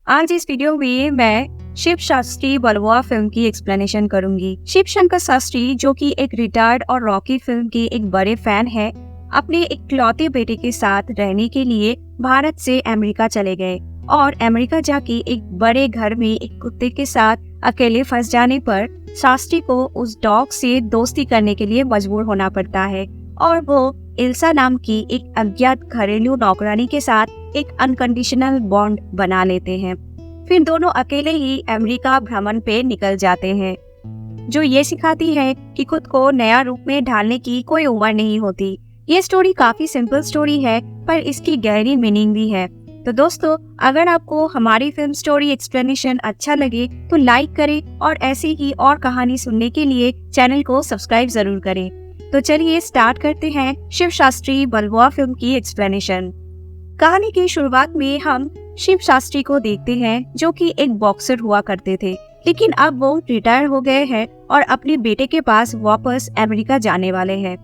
आज इस वीडियो में मैं शिव शास्त्री बलवा फिल्म की एक्सप्लेनेशन करूंगी। शिव शंकर शास्त्री, जो कि एक रिटायर्ड और रॉकी फिल्म के एक बड़े फैन है, अपने इकलौते बेटे के साथ रहने के लिए भारत से अमेरिका चले गए और अमेरिका जाके एक बड़े घर में एक कुत्ते के साथ अकेले फंस जाने पर शास्त्री को उस डॉग से दोस्ती करने के लिए मजबूर होना पड़ता है और वो इल्सा नाम की एक अज्ञात घरेलू नौकरानी के साथ एक अनकंडीशनल बॉन्ड बना लेते हैं। फिर दोनों अकेले ही अमेरिका भ्रमण पे निकल जाते हैं, जो ये सिखाती है कि खुद को नया रूप में ढालने की कोई उम्र नहीं होती। ये स्टोरी काफी सिंपल स्टोरी है, पर इसकी गहरी मीनिंग भी है। तो दोस्तों, अगर आपको हमारी फिल्म स्टोरी एक्सप्लेनेशन अच्छा लगे तो लाइक करें और ऐसी ही और कहानी सुनने के लिए चैनल को सब्सक्राइब जरूर करें। तो चलिए स्टार्ट करते हैं शिव शास्त्री बलवा फिल्म की एक्सप्लेनेशन। कहानी की शुरुआत में हम शिव शास्त्री को देखते हैं, जो कि एक बॉक्सर हुआ करते थे, लेकिन अब वो रिटायर हो गए हैं और अपने बेटे के पास वापस अमेरिका जाने वाले हैं।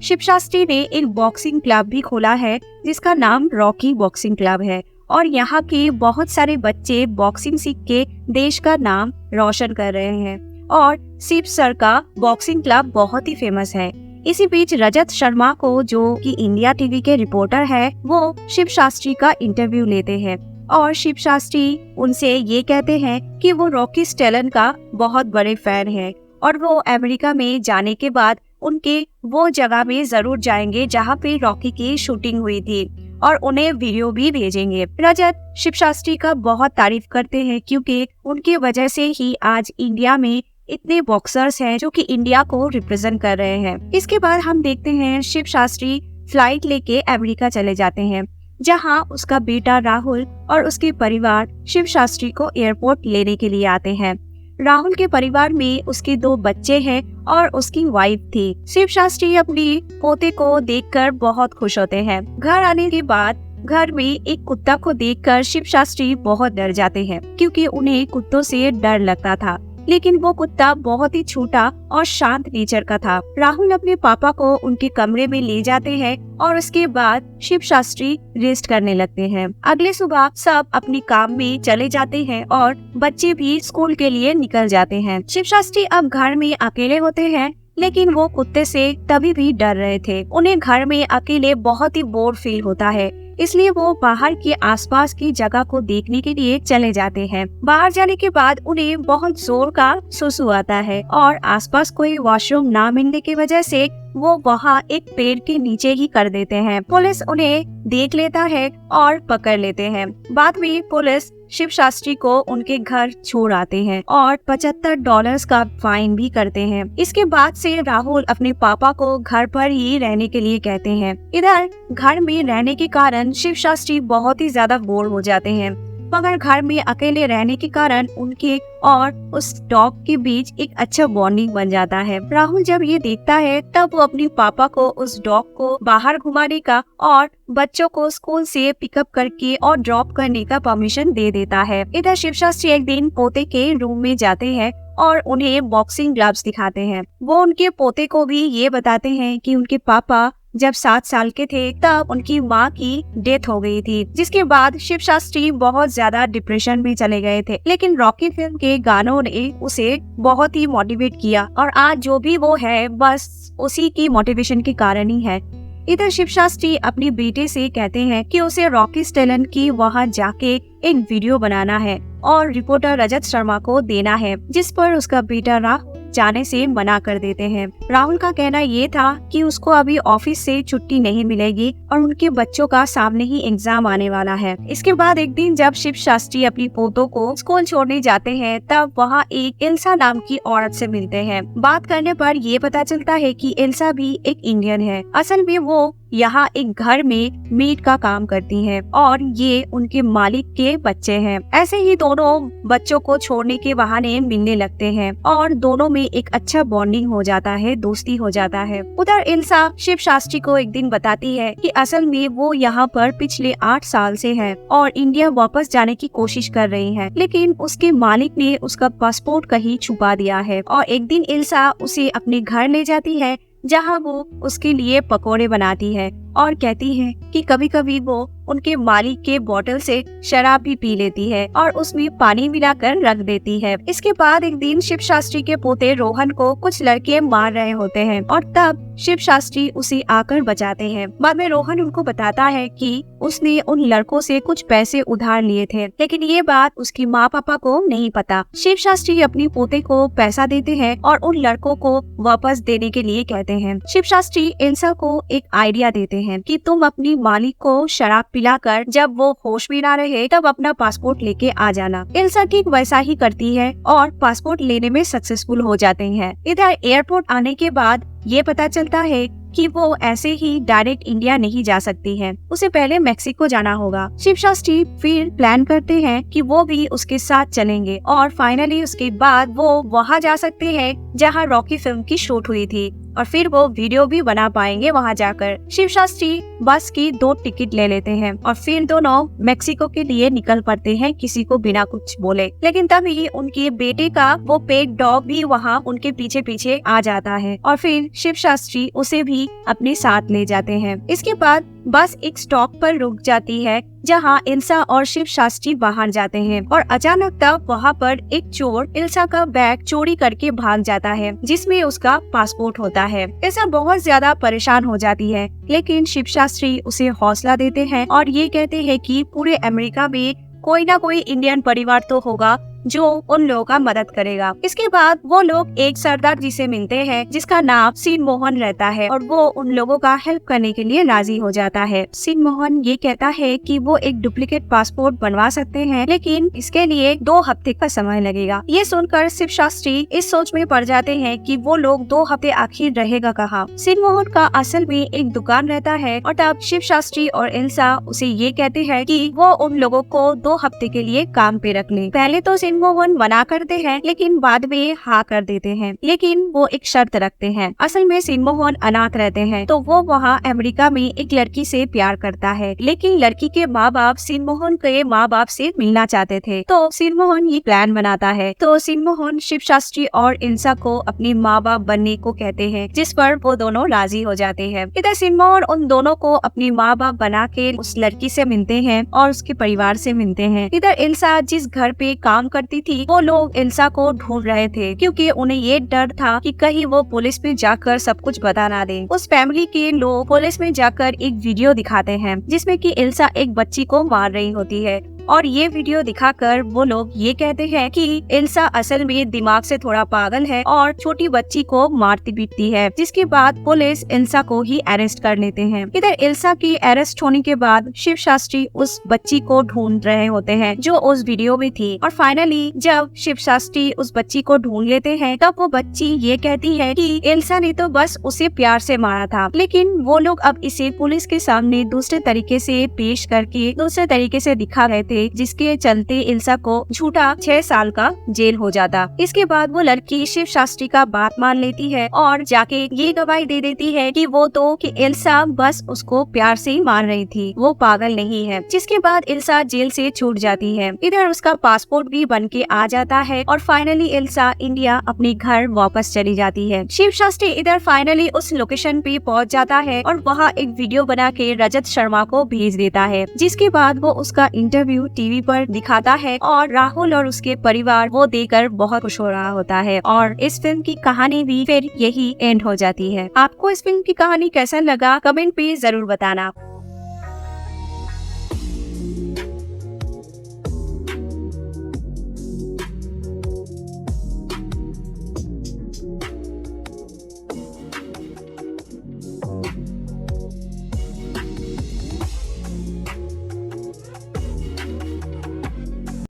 शिव शास्त्री ने एक बॉक्सिंग क्लब भी खोला है जिसका नाम रॉकी बॉक्सिंग क्लब है और यहाँ के बहुत सारे बच्चे बॉक्सिंग सीख के देश का नाम रोशन कर रहे हैं और शिव सर का बॉक्सिंग क्लब बहुत ही फेमस है। इसी बीच रजत शर्मा को, जो कि इंडिया टीवी के रिपोर्टर है, वो शिव शास्त्री का इंटरव्यू लेते हैं और शिव शास्त्री उनसे ये कहते हैं कि वो रॉकी स्टेलन का बहुत बड़े फैन है और वो अमेरिका में जाने के बाद उनके वो जगह में जरूर जाएंगे जहाँ पे रॉकी की शूटिंग हुई थी और उन्हें वीडियो भी भेजेंगे। रजत शिव शास्त्री का बहुत तारीफ करते हैं क्योंकि उनकी वजह से ही आज इंडिया में इतने बॉक्सर्स हैं जो कि इंडिया को रिप्रेजेंट कर रहे हैं। इसके बाद हम देखते हैं शिव शास्त्री फ्लाइट लेके अमेरिका चले जाते हैं, जहां उसका बेटा राहुल और उसके परिवार शिव शास्त्री को एयरपोर्ट लेने के लिए आते हैं। राहुल के परिवार में उसके 2 बच्चे हैं और उसकी वाइफ थी। शिव शास्त्री अपनी पोते को देखकर बहुत खुश होते हैं। घर आने के बाद घर में एक कुत्ता को देखकर शिव शास्त्री बहुत डर जाते हैं क्योंकि उन्हें कुत्तों से डर लगता था, लेकिन वो कुत्ता बहुत ही छोटा और शांत नेचर का था। राहुल अपने पापा को उनके कमरे में ले जाते हैं और उसके बाद शिव शास्त्री रेस्ट करने लगते हैं। अगले सुबह सब अपनी काम में चले जाते हैं और बच्चे भी स्कूल के लिए निकल जाते हैं। शिव शास्त्री अब घर में अकेले होते हैं, लेकिन वो कुत्ते से तभी भी डर रहे थे। उन्हें घर में अकेले बहुत ही बोर फील होता है, इसलिए वो बाहर के आसपास की जगह को देखने के लिए चले जाते हैं। बाहर जाने के बाद उन्हें बहुत जोर का सुसु आता है और आसपास कोई वॉशरूम ना मिलने की वजह से वो वहाँ एक पेड़ के नीचे ही कर देते हैं। पुलिस उन्हें देख लेता है और पकड़ लेते हैं। बाद में पुलिस शिव शास्त्री को उनके घर छोड़ आते हैं और $75 का फाइन भी करते हैं। इसके बाद से राहुल अपने पापा को घर पर ही रहने के लिए कहते हैं। इधर घर में रहने के कारण शिव शास्त्री बहुत ही ज्यादा बोर हो जाते हैं, मगर घर में अकेले रहने के कारण उनके और उस डॉग के बीच एक अच्छा बॉन्डिंग बन जाता है। राहुल जब ये देखता है तब वो अपने पापा को उस डॉग को बाहर घुमाने का और बच्चों को स्कूल से पिकअप करके और ड्रॉप करने का परमिशन दे देता है। इधर शिव शास्त्री एक दिन पोते के रूम में जाते हैं और उन्हें बॉक्सिंग ग्लव्स दिखाते हैं। वो उनके पोते को भी ये बताते हैं कि उनके पापा जब 7 साल के थे तब उनकी माँ की डेथ हो गई थी, जिसके बाद शिव शास्त्री बहुत ज्यादा डिप्रेशन में चले गए थे। लेकिन रॉकी फिल्म के गानों ने उसे बहुत ही मोटिवेट किया और आज जो भी वो है बस उसी की मोटिवेशन के कारण ही है। इधर शिव शास्त्री अपने बेटे से कहते हैं कि उसे रॉकी स्टेलन की वहाँ जाके एक वीडियो बनाना है और रिपोर्टर रजत शर्मा को देना है, जिस पर उसका बेटा राहुल जाने से मना कर देते हैं। राहुल का कहना ये था कि उसको अभी ऑफिस से छुट्टी नहीं मिलेगी और उनके बच्चों का सामने ही एग्जाम आने वाला है। इसके बाद एक दिन जब शिव शास्त्री अपनी पोतों को स्कूल छोड़ने जाते हैं तब वहाँ एक इल्सा नाम की औरत से मिलते हैं। बात करने पर ये पता चलता है कि इल्सा भी एक इंडियन है। असल में वो यहाँ एक घर में मेड का काम करती हैं और ये उनके मालिक के बच्चे हैं। ऐसे ही दोनों बच्चों को छोड़ने के बहाने मिलने लगते हैं और दोनों में एक अच्छा बॉन्डिंग हो जाता है, दोस्ती हो जाता है। उधर इल्सा शिव शास्त्री को एक दिन बताती है कि असल में वो यहाँ पर पिछले 8 साल से है और इंडिया वापस जाने की कोशिश कर रही है, लेकिन उसके मालिक ने उसका पासपोर्ट कहीं छुपा दिया है। और एक दिन इल्सा उसे अपने घर ले जाती है, जहाँ वो उसके लिए पकोड़े बनाती है और कहती है कि कभी कभी वो उनके मालिक के बोतल से शराब भी पी लेती है और उसमें पानी मिलाकर रख देती है। इसके बाद एक दिन शिव शास्त्री के पोते रोहन को कुछ लड़के मार रहे होते हैं और तब शिव शास्त्री उसे आकर बचाते हैं। बाद में रोहन उनको बताता है कि उसने उन लड़कों से कुछ पैसे उधार लिए थे, लेकिन ये बात उसकी माँ पापा को नहीं पता। शिव शास्त्री अपनी पोते को पैसा देते हैं और उन लड़कों को वापस देने के लिए कहते हैं। शिव शास्त्री इल्सा को एक आइडिया देते हैं कि तुम अपनी मालिक को शराब पिलाकर जब वो होश में ना रहे तब अपना पासपोर्ट लेके आ जाना। इल्सा ठीक वैसा ही करती है और पासपोर्ट लेने में सक्सेसफुल हो जाते हैं। इधर एयरपोर्ट आने के बाद ये पता चलता है कि वो ऐसे ही डायरेक्ट इंडिया नहीं जा सकती है, उसे पहले मेक्सिको जाना होगा। शिव शास्त्री फिर प्लान करते हैं कि वो भी उसके साथ चलेंगे और फाइनली उसके बाद वो वहाँ जा सकते हैं जहाँ रॉकी फिल्म की शूट हुई थी और फिर वो वीडियो भी बना पाएंगे वहाँ जाकर। शिव शास्त्री बस की 2 टिकट ले लेते हैं और फिर दोनों मेक्सिको के लिए निकल पड़ते हैं किसी को बिना कुछ बोले। लेकिन तभी उनके बेटे का वो पेट डॉग भी वहाँ उनके पीछे पीछे आ जाता है और फिर शिव शास्त्री उसे भी अपने साथ ले जाते हैं। इसके बाद बस एक स्टॉप पर रुक जाती है जहाँ इल्सा और शिव शास्त्री बाहर जाते हैं और अचानक तब वहाँ पर एक चोर इल्सा का बैग चोरी करके भाग जाता है जिसमें उसका पासपोर्ट होता है। इल्सा बहुत ज्यादा परेशान हो जाती है, लेकिन शिव शास्त्री उसे हौसला देते हैं और ये कहते हैं कि पूरे अमेरिका में कोई ना कोई इंडियन परिवार तो होगा जो उन लोगों का मदद करेगा। इसके बाद वो लोग एक सरदार जी से मिलते हैं जिसका नाम सीन मोहन रहता है और वो उन लोगों का हेल्प करने के लिए राजी हो जाता है। सीन मोहन ये कहता है कि वो एक डुप्लीकेट पासपोर्ट बनवा सकते हैं, लेकिन इसके लिए 2 हफ्ते का समय लगेगा। ये सुनकर शिव शास्त्री इस सोच में पड़ जाते हैं कि वो लोग 2 हफ्ते आखिर रहेगा कहाँ। सीन मोहन का असल में एक दुकान रहता है और तब शिव शास्त्री और इल्सा उसे ये कहते हैं कि वो उन लोगों को 2 हफ्ते के लिए काम पे रख ले। पहले तो सीन मोहन मना करते हैं, लेकिन बाद में हाँ कर देते हैं, लेकिन वो एक शर्त रखते हैं। असल में सीन मोहन अनाथ रहते हैं, तो वो वहाँ अमेरिका में एक लड़की से प्यार करता है, लेकिन लड़की के माँ बाप सीन मोहन के माँ बाप से मिलना चाहते थे। तो सीन मोहन ये प्लान बनाता है। तो सीन मोहन शिव शास्त्री और इल्सा को अपने माँ बाप बनने को कहते हैं, जिस पर वो दोनों राजी हो जाते हैं। इधर सीन मोहन उन दोनों को अपनी माँ बाप बना के उस लड़की से मिलते हैं और उसके परिवार से मिलते हैं। इधर इल्सा जिस घर पे काम करती थी वो लोग इल्सा को ढूंढ रहे थे, क्योंकि उन्हें ये डर था कि कहीं वो पुलिस में जाकर सब कुछ बता ना दे। उस फैमिली के लोग पुलिस में जाकर एक वीडियो दिखाते हैं जिसमें कि इल्सा एक बच्ची को मार रही होती है और ये वीडियो दिखाकर वो लोग ये कहते हैं कि इल्सा असल में दिमाग से थोड़ा पागल है और छोटी बच्ची को मारती पीटती है, जिसके बाद पुलिस इल्सा को ही अरेस्ट कर लेते हैं। इधर इल्सा की अरेस्ट होने के बाद शिव शास्त्री उस बच्ची को ढूंढ रहे होते हैं जो उस वीडियो में थी और फाइनली जब शिव शास्त्री उस बच्ची को ढूंढ लेते हैं तब वो बच्ची ये कहती है कि इल्सा ने तो बस उसे प्यार से मारा था, लेकिन वो लोग अब इसे पुलिस के सामने दूसरे तरीके से पेश करके दूसरे तरीके से दिखा रहे थे, जिसके चलते इल्सा को झूठा 6 साल का जेल हो जाता। इसके बाद वो लड़की शिव शास्त्री का बात मान लेती है और जाके ये गवाही दे देती है कि वो तो कि इल्सा बस उसको प्यार से ही मार रही थी, वो पागल नहीं है। जिसके बाद इल्सा जेल से छूट जाती है। इधर उसका पासपोर्ट भी बन के आ जाता है और फाइनली इल्सा इंडिया अपने घर वापस चली जाती है। शिव शास्त्री इधर फाइनली उस लोकेशन पे पहुंच जाता है और वहाँ एक वीडियो बना के रजत शर्मा को भेज देता है, जिसके बाद वो उसका इंटरव्यू टीवी पर दिखाता है और राहुल और उसके परिवार वो देखकर बहुत खुश हो रहा होता है और इस फिल्म की कहानी भी फिर यही एंड हो जाती है। आपको इस फिल्म की कहानी कैसा लगा कमेंट पे जरूर बताना।